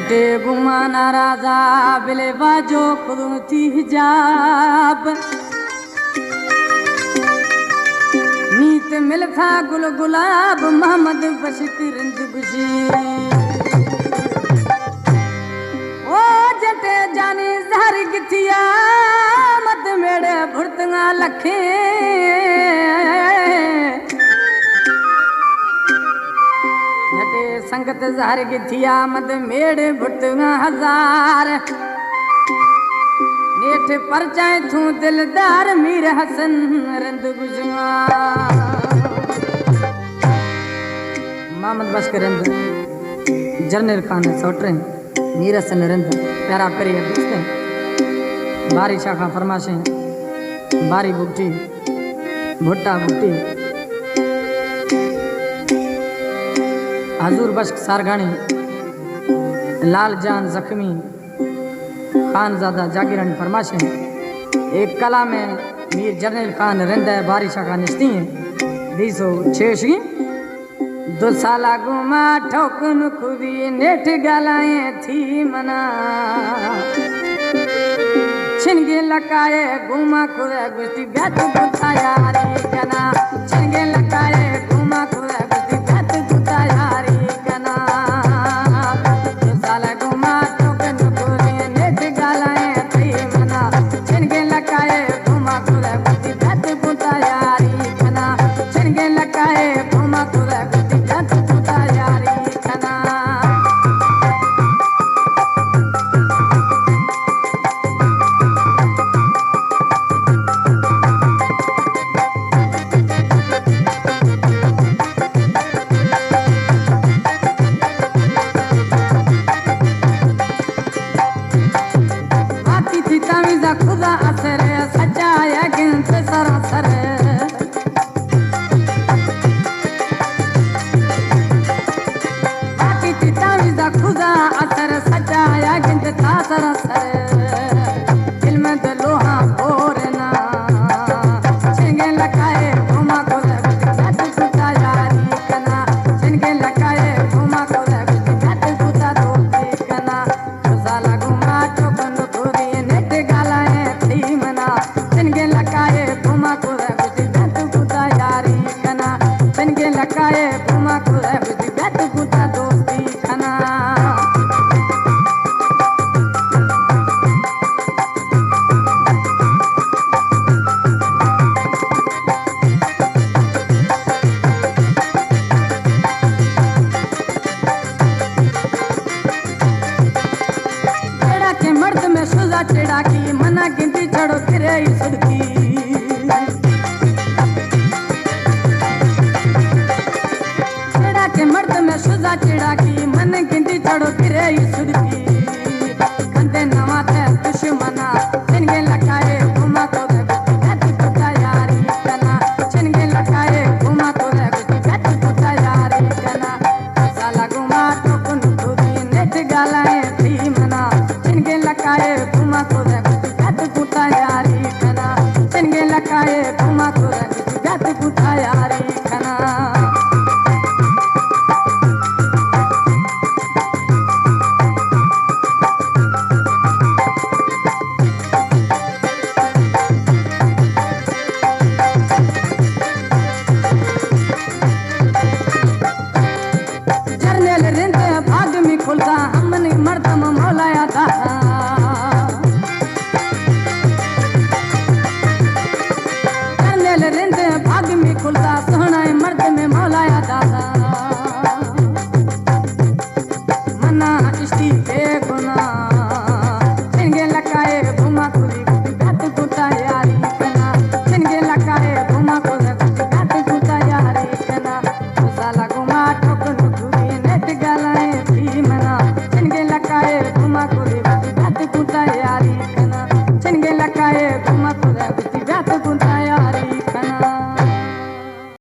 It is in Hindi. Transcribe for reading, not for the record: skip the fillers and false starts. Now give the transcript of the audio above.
झटे गुमाना राजा बिले बाजो खुदमती हिजाब नीत मिलथा गुल गुलाब मोहम्मद बशक रिंद गुशी ओ झटे जानी जहर गिथिया मत मेड़े भुरतंगा लखे संगत जहर गिथिया मद मेड़ भुटंगा हजार नेठ परचाए थू दिलदार मीर हसन रंद गुजवा मोहम्मद बशक रंद जनरल खान सोटरे मीर हसन रंद प्यारा प्रिय दोस्त बारी शाखा फरमाशे बारी बुगटी भुट्टा बुगटी हजूर बश्क सारगानी लाल जान जख्मी खानजादा जागीरन फरमाशे एक कला में मीर जर्नल खान रंद बारी शाखा निश्ती है 206 दो साला गुमा ठोकन खुदी नेठ गालाए थी मना छिनगे लकाए गुमा खुदा गुस्ती बैत गुताया रे कना छिनगे लकाए गुमा खुदा गुस्ती बैत गुताया रे कना दो साला गुमा ठोकन खुदी नेठ गालाए थी मना छिनगे लकाए गुमा खुदा गुस्ती बैत गुताया रे कना छिनगे लकाए गुमा खुदा गुस्ती बैत गुताया रे कना खुदा असर सच्चाया गिनत सरासर बाकी तितावीजा खुदा असर सच्चाया गिनत सरासर दिल में लोहा बोरना छिनगे लकाए घुमा को गत कुता यारी कना छिनगे लकाए घुमा को गत कुता दोस्ती कना साला घुमा ठोकन खुदी नेट गालाए थी मना छिनगे लकाए घुमा को गत कुता यारी कना छिनगे लकाए घुमा को गत कुता दोस्ती कना मर्द में सुजा चिड़ा की मना गिनती चढ़ो फिरे सुदकी चिड़ा के मर्द में सुजा चिड़ा की मन गिनती चढ़ो फिरे सुदकी कंधे नवा थे दुश्मना छिनगे लकाए घुमा को गत कुता यारी कना छिनगे लकाए घुमा को गत कुता यारी कना साला घुमा ठोकन खुदी नेट गालाए थी मना छिनगे लकाए घुमा को गत कुता यारी कना छिनगे लकाए घुमा को गत कुता यारी कना जर्नल रिंद भाग में खुलता हमने मर्दम मौलाया था जर्नल रिंद भाग में खुलता सोहना मर्द में मौलाया दादा मना इश्ती